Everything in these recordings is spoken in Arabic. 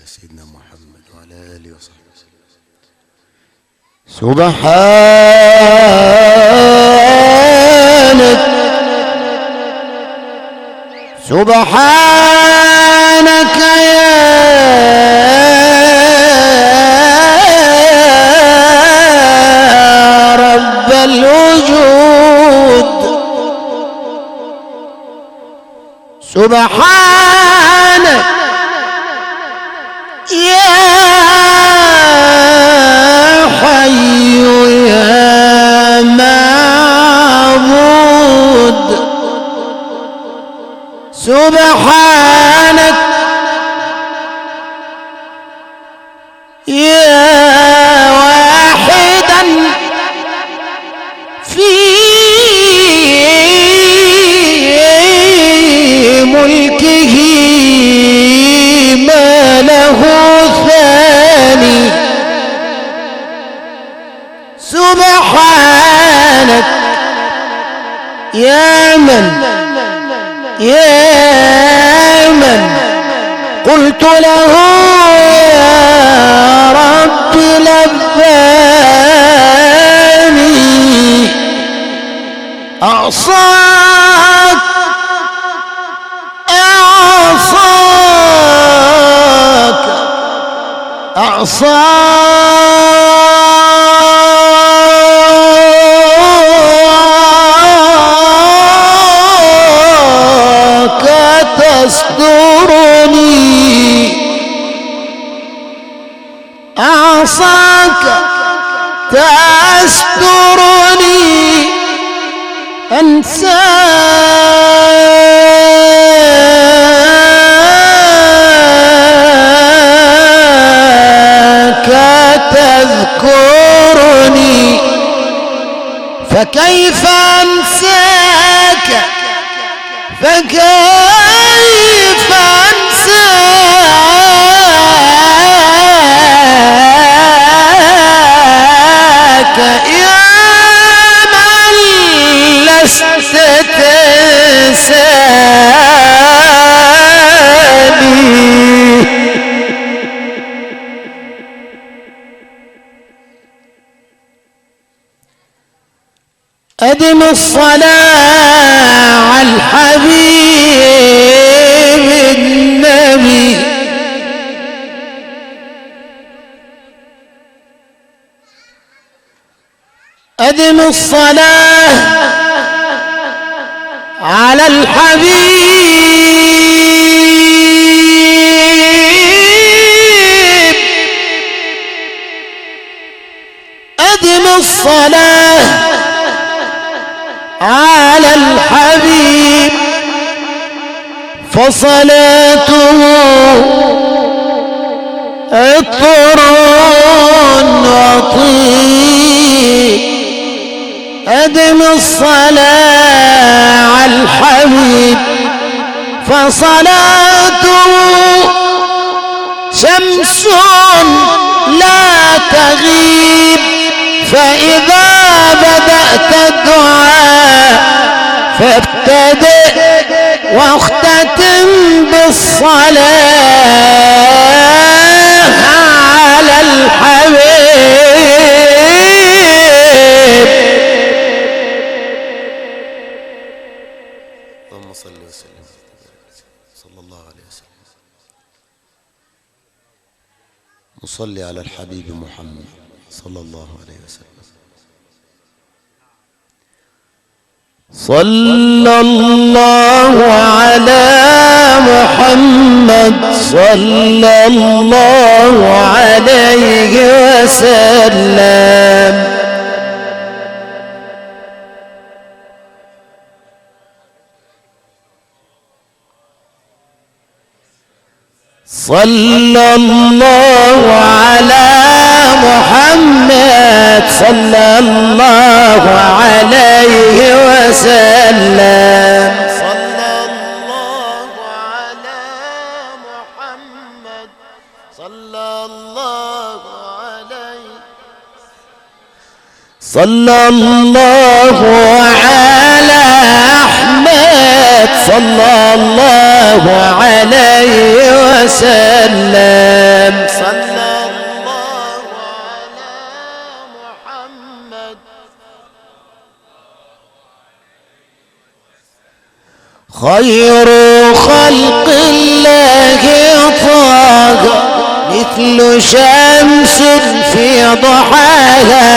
سيدنا محمد وعلى آله وصحبه وسلم. سبحانك سبحانك يا رب الوجود، سبحانك يا حي يا معبود، سبحانك يا واحدا في ملكه ما له ثاني، سبحانك يا من قلت له يا رب لباني، أعصاك تسترني، أعصاك تسترني أنساك تذكرني، فكيف أنساك فكيف أنساك يا من لست تنساني. أدم الصلاة على الحبيب النبي، أدم الصلاة على الحبيب، أدم الصلاة على الحبيب، فصلاته عطر وطيب، أدم الصلاة على الحبيب، فصلاته شمس لا تغيب، فإذا بدأت الدعاء فابتدئ واختتم بالصلاة على الحبيب. اللهم صل وسلم صلى الله عليه وسلم. نصلي على الحبيب محمد صلى الله عليه وسلم. صلى الله على محمد صلى الله عليه وسلم. صلى الله على محمد صلى الله عليه وسلم. صلى الله على محمد صلى الله عليه، صلى الله على أحمد صلى الله عليه وسلم. خير خلق الله طه مثل شمس في ضحاها.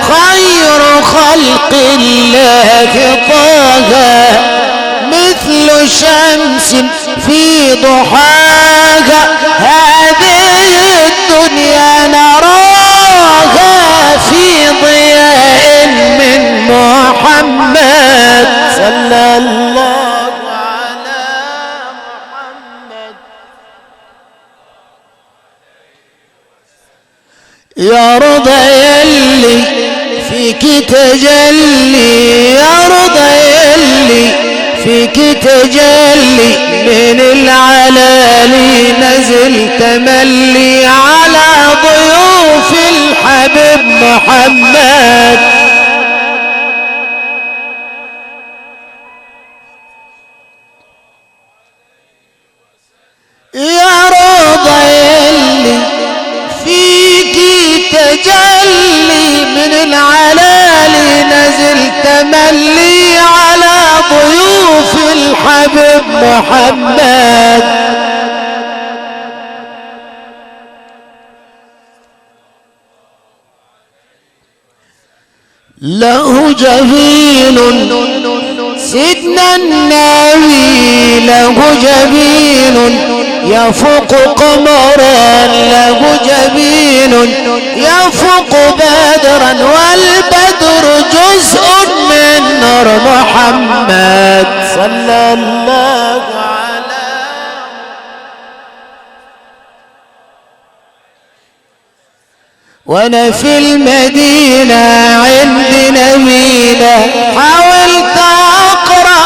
خير خلق الله طه مثل شمس في ضحاها. هذه الدنيا نراها في ضياء من محمد صلى الله على محمد. يا رضا يلي فيك تجلي، يا رضا يلي فيك تجلي، من العلالي نزل تملي على ضيوف الحبيب محمد. يا رضا يلي فيك تجلي، من العلالي نزل تملي على ضيوف الحبيب محمد. له جبين سيدنا النبي، له جبين يفوق قمرا، له جبين يفوق بدرا، والبدر جزء من نور محمد صلى الله على. وانا في المدينة عند نبينا حاولت اقرأ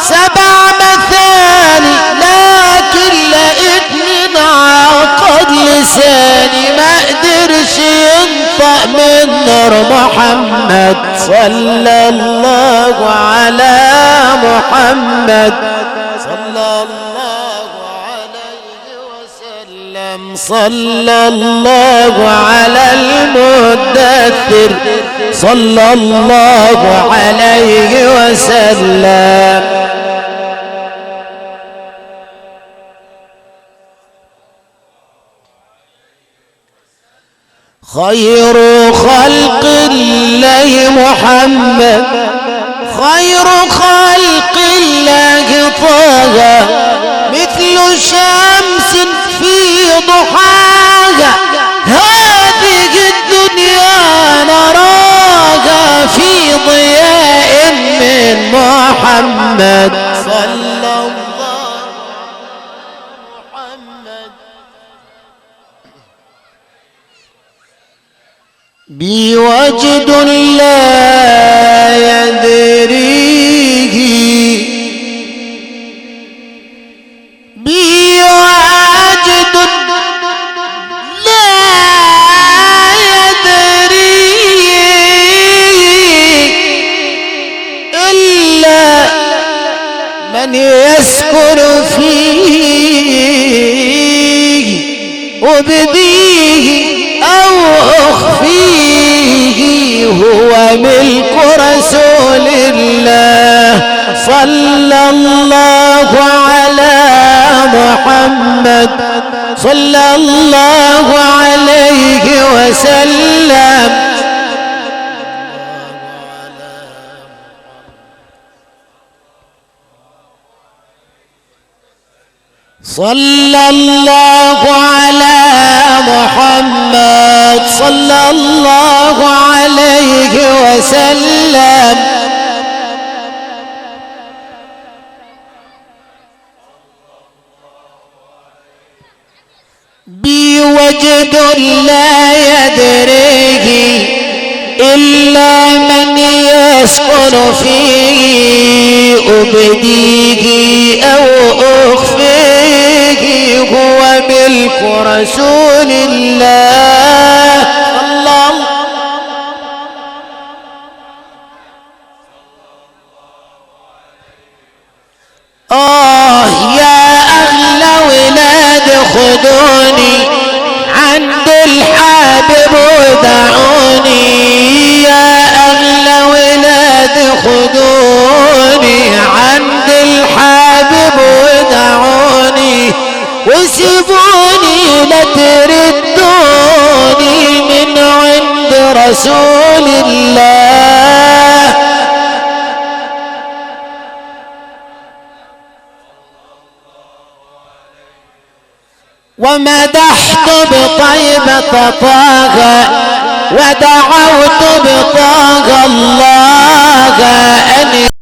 7 مثاني، لكن لقيتني انعقد لساني، ما قدرش ينطق من نور محمد صلى الله على محمد صلى الله عليه وسلم. صلى الله على المدثر صلى الله عليه وسلم. خير خلق الله محمد، خير خلق الله طه مثل شمس في ضحاها. هذه الدنيا نراها في ضياء من محمد صلى الله محمد. بوجد لا يدريه، بوجد لا يدريه إلا من يسكن فيه، أبديه أو أخفيه، هو ملك رسول الله صلى الله على محمد صلى الله عليه وسلم. صلى الله على محمد صلى الله عليه وسلم. بوجد لا يدريه إلا من يسكن فيه، أبديه أو أخفيه، هو ملك رسول الله الله. يا أهل ولاد خذوني عند الحبيب ودعوني، يا أهل ولاد خذوني عند الحبيب رسول الله ومدحت بطيبة طه ودعوت بطه الله أن